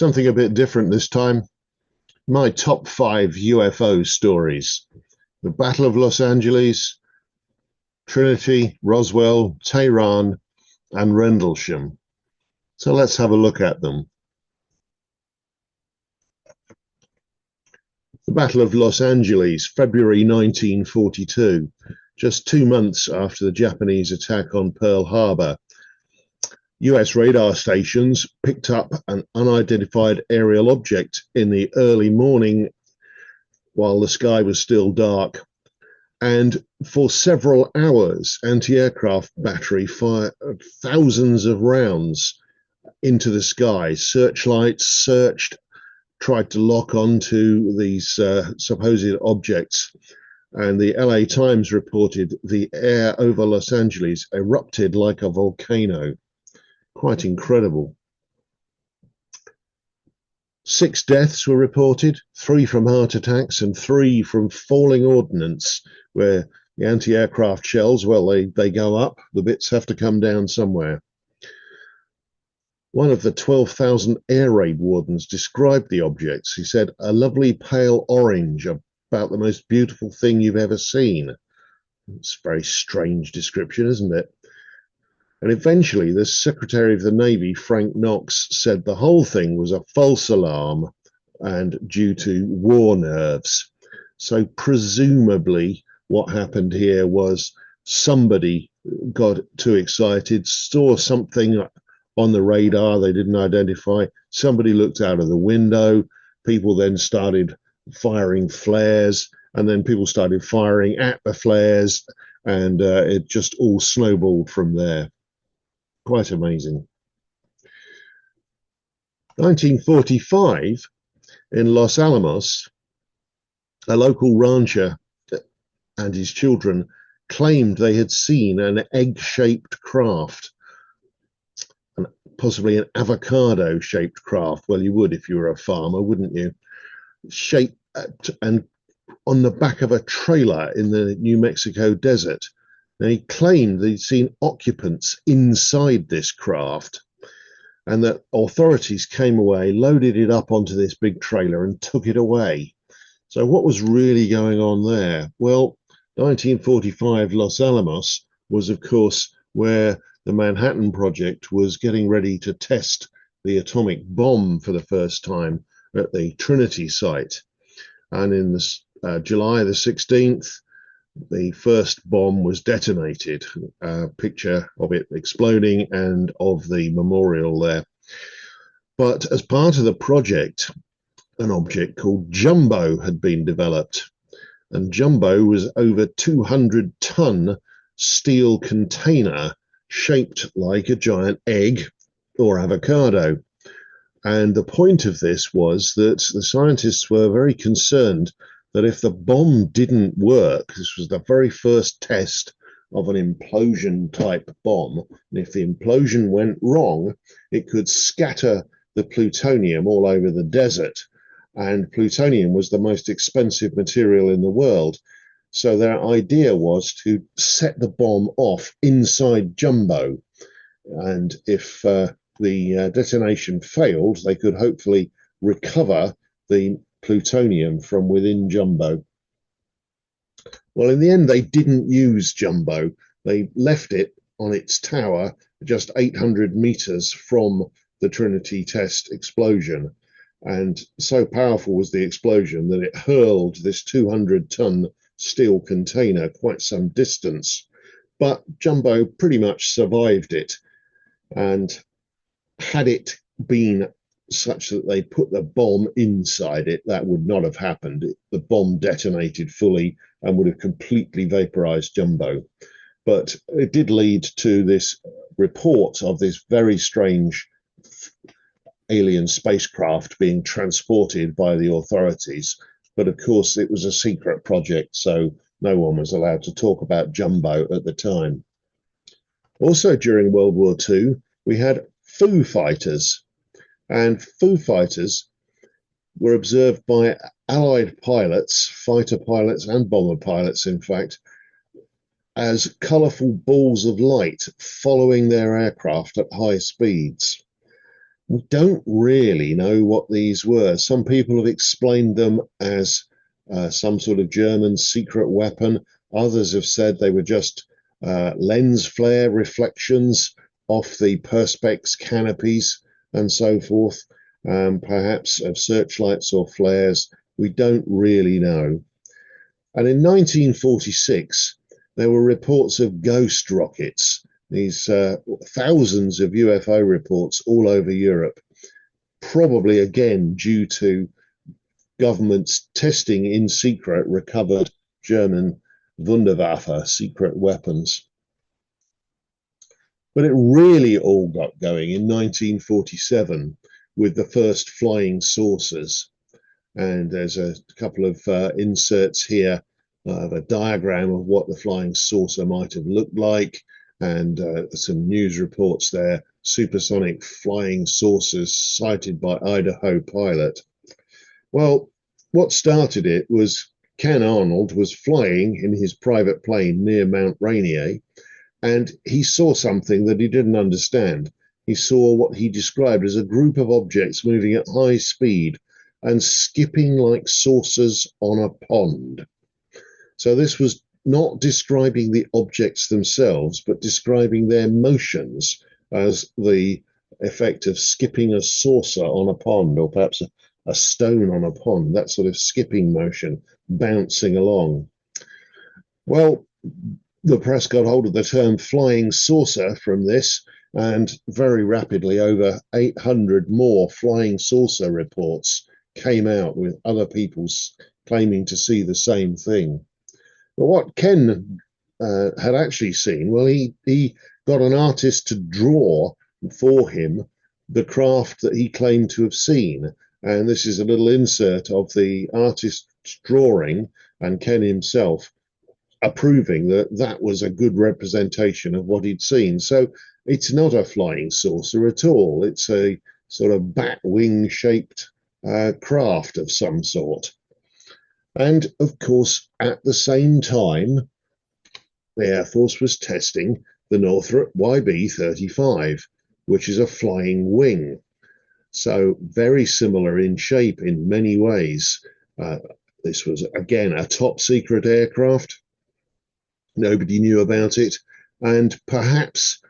Something a bit different this time. My top 5 UFO stories. The Battle of Los Angeles, Trinity, Roswell, Tehran, and Rendlesham. So let's have a look at them. The Battle of Los Angeles, February 1942, just 2 months after the Japanese attack on Pearl Harbor. US radar stations picked up an unidentified aerial object in the early morning while the sky was still dark. And for several hours, anti-aircraft battery fired thousands of rounds into the sky. Searchlights searched, tried to lock onto these supposed objects. And the LA Times reported the air over Los Angeles erupted like a volcano. Quite incredible. 6 deaths were reported, 3 from heart attacks and 3 from falling ordnance, where the anti-aircraft shells, well, they go up, the bits have to come down somewhere. One of the 12,000 air raid wardens described the objects. He said, "A lovely pale orange, about the most beautiful thing you've ever seen." It's a very strange description, isn't it? And eventually, the Secretary of the Navy, Frank Knox, said the whole thing was a false alarm and due to war nerves. So presumably what happened here was somebody got too excited, saw something on the radar they didn't identify. Somebody looked out of the window. People then started firing flares, and then people started firing at the flares, and it just all snowballed from there. Quite amazing. 1945, in Los Alamos, a local rancher and his children claimed they had seen an egg-shaped craft, and possibly an avocado-shaped craft. Well, you would if you were a farmer, wouldn't you? Shaped and on the back of a trailer in the New Mexico desert. They claimed they'd seen occupants inside this craft, and that authorities came away, loaded it up onto this big trailer and took it away. So what was really going on there? Well, 1945 Los Alamos was, of course, where the Manhattan Project was getting ready to test the atomic bomb for the first time at the Trinity site. And in July the 16th, the first bomb was detonated. A picture of it exploding and of the memorial there. But as part of the project, an object called Jumbo had been developed. And Jumbo was over 200-ton steel container shaped like a giant egg or avocado. And the point of this was that the scientists were very concerned that if the bomb didn't work, this was the very first test of an implosion type bomb, and if the implosion went wrong, it could scatter the plutonium all over the desert. And plutonium was the most expensive material in the world. So their idea was to set the bomb off inside Jumbo. And if the detonation failed, they could hopefully recover the plutonium from within Jumbo. Well, in the end, they didn't use Jumbo. They left it on its tower just 800 meters from the Trinity test explosion. And so powerful was the explosion that it hurled this 200-ton steel container quite some distance. But Jumbo pretty much survived it. And had it been such that they put the bomb inside it, that would not have happened. The bomb detonated fully and would have completely vaporized Jumbo. But it did lead to this report of this very strange alien spacecraft being transported by the authorities. But of course, it was a secret project, so no one was allowed to talk about Jumbo at the time. Also during World War II, we had Foo Fighters. And Foo Fighters were observed by Allied pilots, fighter pilots and bomber pilots, in fact, as colourful balls of light following their aircraft at high speeds. We don't really know what these were. Some people have explained them as some sort of German secret weapon. Others have said they were just lens flare reflections off the perspex canopies and so forth, perhaps of searchlights or flares. We don't really know. And in 1946, there were reports of ghost rockets, these thousands of UFO reports all over Europe, probably again due to governments testing in secret recovered German Wunderwaffe, secret weapons. But it really all got going in 1947 with the first flying saucers. And there's a couple of inserts here of a diagram of what the flying saucer might have looked like, and some news reports there. Supersonic flying saucers sighted by Idaho pilot. Well, what started it was Ken Arnold was flying in his private plane near Mount Rainier, and he saw something that he didn't understand. He saw what he described as a group of objects moving at high speed and skipping like saucers on a pond. So this was not describing the objects themselves, but describing their motions as the effect of skipping a saucer on a pond, or perhaps a stone on a pond, that sort of skipping motion, bouncing along. Well, the press got hold of the term flying saucer from this, and very rapidly over 800 more flying saucer reports came out with other people claiming to see the same thing. But what Ken had actually seen, well, he got an artist to draw for him the craft that he claimed to have seen. And this is a little insert of the artist's drawing and Ken himself approving that that was a good representation of what he'd seen. So it's not a flying saucer at all. It's a sort of bat wing shaped craft of some sort. And of course, at the same time, the Air Force was testing the Northrop YB-35, which is a flying wing. So very similar in shape in many ways. This was, again, a top secret aircraft. Nobody knew about it. And perhaps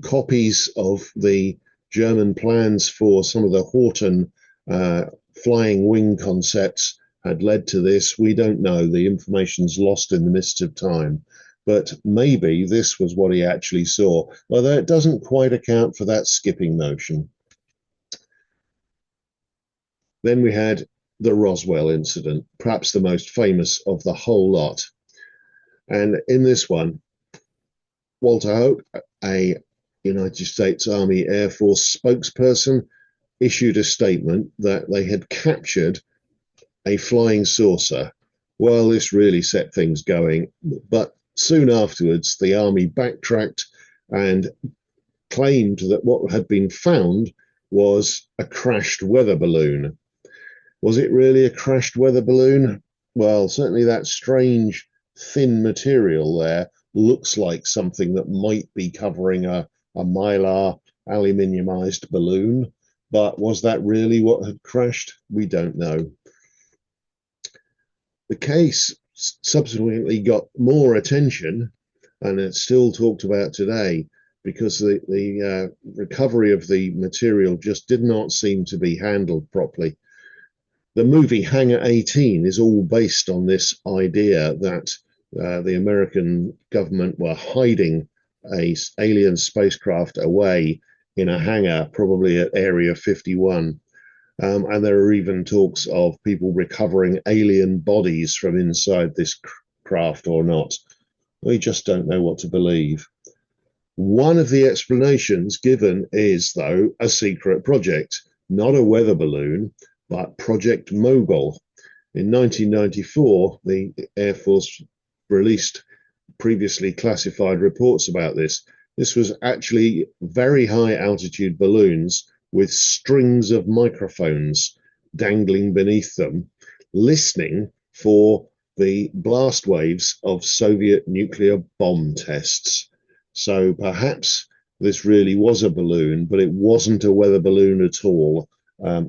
copies of the German plans for some of the Horten flying wing concepts had led to this. We don't know. The information's lost in the mist of time. But maybe this was what he actually saw, although it doesn't quite account for that skipping motion. Then we had the Roswell incident, perhaps the most famous of the whole lot. And in this one, Walter Hope, a United States Army Air Force spokesperson, issued a statement that they had captured a flying saucer. Well, this really set things going, but soon afterwards, the Army backtracked and claimed that what had been found was a crashed weather balloon. Was it really a crashed weather balloon? Well, certainly that strange thin material there looks like something that might be covering a mylar aluminiumized balloon. But was that really what had crashed? We don't know. The case subsequently got more attention, and it's still talked about today because the recovery of the material just did not seem to be handled properly. The movie Hangar 18 is all based on this idea that the American government were hiding an alien spacecraft away in a hangar, probably at Area 51. And there are even talks of people recovering alien bodies from inside this craft or not. We just don't know what to believe. One of the explanations given is, though, a secret project, not a weather balloon, but Project Mogul. In 1994, the Air Force released previously classified reports about this. This was actually very high altitude balloons with strings of microphones dangling beneath them, listening for the blast waves of Soviet nuclear bomb tests. So perhaps this really was a balloon, but it wasn't a weather balloon at all.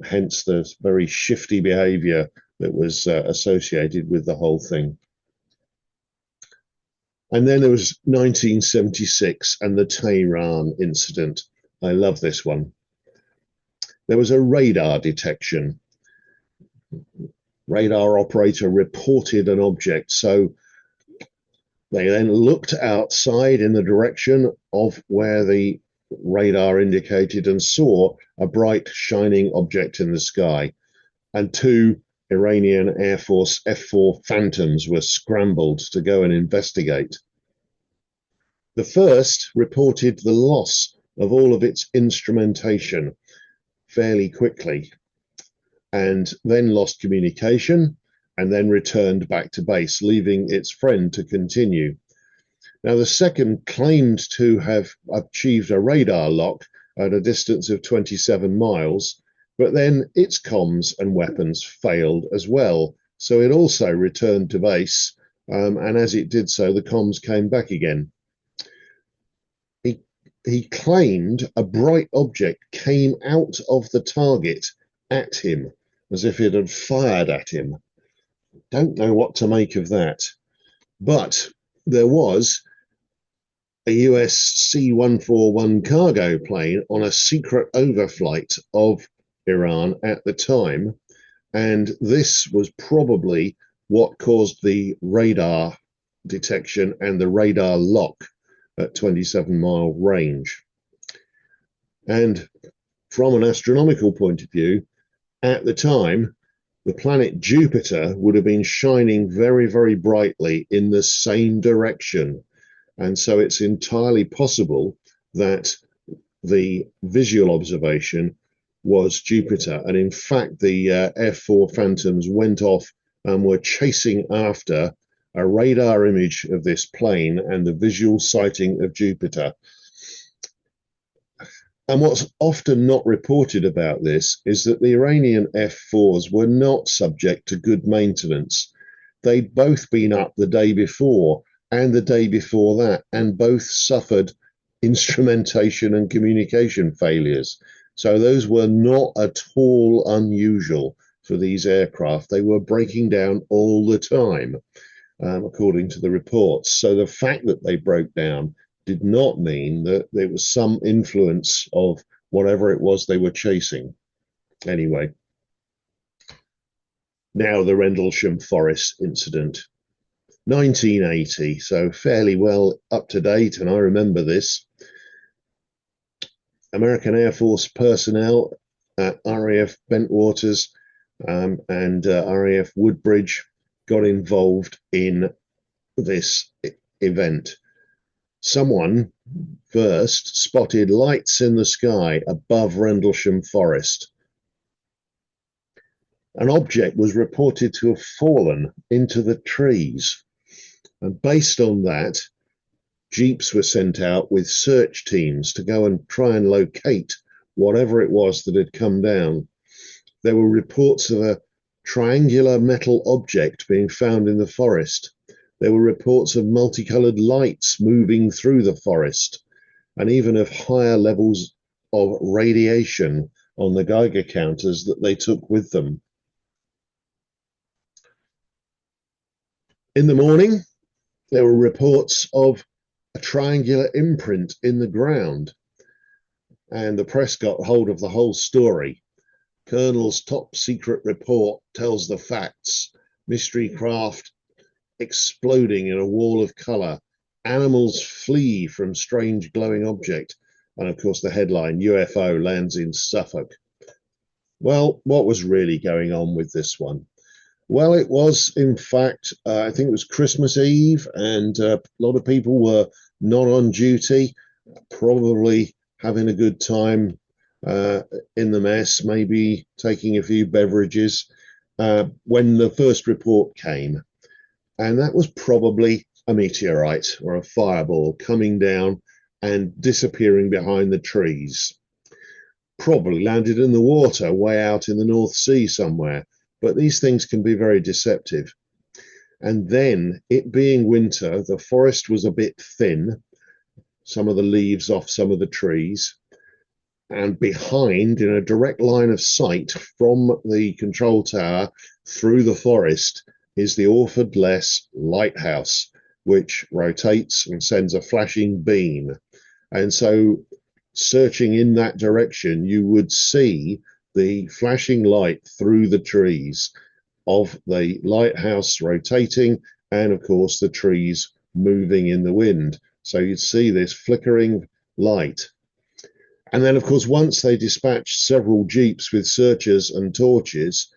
Hence the very shifty behavior that was associated with the whole thing. And then there was 1976 and the Tehran incident. I love this one. There was a radar detection. Radar operator reported an object. So they then looked outside in the direction of where the radar indicated and saw a bright shining object in the sky. And two Iranian Air Force F-4 Phantoms were scrambled to go and investigate. The first reported the loss of all of its instrumentation fairly quickly, and then lost communication, and then returned back to base, leaving its friend to continue. Now, the second claimed to have achieved a radar lock at a distance of 27 miles, but then its comms and weapons failed as well. So it also returned to base, and as it did so, the comms came back again. He claimed a bright object came out of the target at him, as if it had fired at him. Don't know what to make of that. But there was a US C-141 cargo plane on a secret overflight of Iran at the time, and this was probably what caused the radar detection and the radar lock at 27-mile range. And from an astronomical point of view, at the time, the planet Jupiter would have been shining very, very brightly in the same direction. And so it's entirely possible that the visual observation was Jupiter. And in fact, the F-4 Phantoms went off and were chasing after a radar image of this plane and the visual sighting of Jupiter. And what's often not reported about this is that the Iranian F-4s were not subject to good maintenance. They'd both been up the day before and the day before that, and both suffered instrumentation and communication failures. So those were not at all unusual for these aircraft. They were breaking down all the time, according to the reports. So the fact that they broke down did not mean that there was some influence of whatever it was they were chasing. Anyway, now the Rendlesham Forest incident. 1980, so fairly well up to date, and I remember this. American Air Force personnel at RAF Bentwaters and RAF Woodbridge got involved in this event. Someone first spotted lights in the sky above Rendlesham Forest. An object was reported to have fallen into the trees. And based on that, jeeps were sent out with search teams to go and try and locate whatever it was that had come down. There were reports of a triangular metal object being found in the forest. There were reports of multicolored lights moving through the forest, and even of higher levels of radiation on the Geiger counters that they took with them. In the morning, there were reports of a triangular imprint in the ground, and the press got hold of the whole story. Colonel's top secret report tells the facts. Mystery craft exploding in a wall of color. Animals flee from strange glowing object. And of course, the headline, UFO lands in Suffolk. Well, what was really going on with this one? Well, it was, in fact, I think it was Christmas Eve, and a lot of people were not on duty, probably having a good time in the mess, maybe taking a few beverages, when the first report came. And that was probably a meteorite or a fireball coming down and disappearing behind the trees. Probably landed in the water way out in the North Sea somewhere. But these things can be very deceptive. And then, it being winter, the forest was a bit thin. some of the leaves off some of the trees. And behind, in a direct line of sight from the control tower through the forest, is the Orford Less lighthouse, which rotates and sends a flashing beam. And so, searching in that direction, you would see the flashing light through the trees of the lighthouse rotating, and of course, the trees moving in the wind. So, you'd see this flickering light. And then, of course, once they dispatched several jeeps with searchers and torches,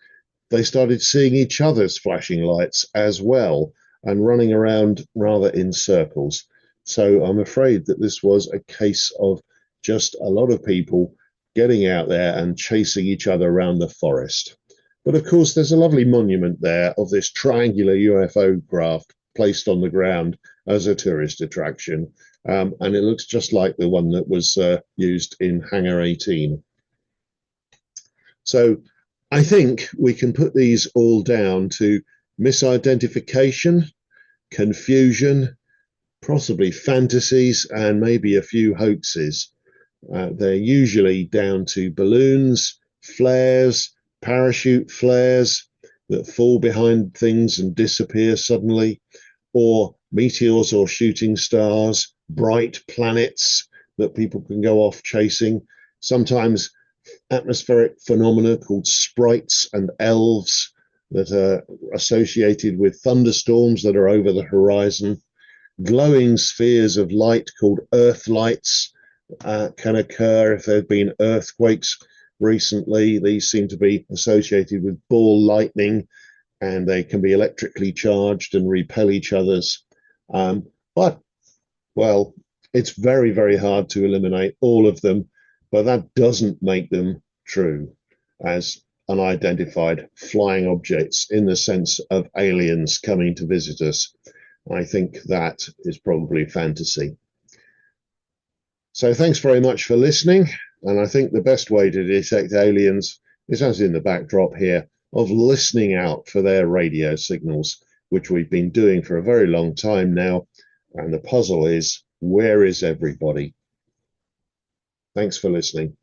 they started seeing each other's flashing lights as well and running around rather in circles. So I'm afraid that this was a case of just a lot of people getting out there and chasing each other around the forest. But of course, there's a lovely monument there of this triangular UFO craft placed on the ground as a tourist attraction. And it looks just like the one that was used in Hangar 18. So I think we can put these all down to misidentification, confusion, possibly fantasies, and maybe a few hoaxes. They're usually down to balloons, flares, parachute flares that fall behind things and disappear suddenly, or meteors or shooting stars, bright planets that people can go off chasing. Sometimes atmospheric phenomena called sprites and elves that are associated with thunderstorms that are over the horizon. Glowing spheres of light called earth lights can occur if there have been earthquakes recently. These seem to be associated with ball lightning, and they can be electrically charged and repel each other's. But, well, it's very, very hard to eliminate all of them, but that doesn't make them true as unidentified flying objects in the sense of aliens coming to visit us. I think that is probably fantasy. So thanks very much for listening. And I think the best way to detect aliens is, as in the backdrop here, of listening out for their radio signals, which we've been doing for a very long time now. And the puzzle is, where is everybody? Thanks for listening.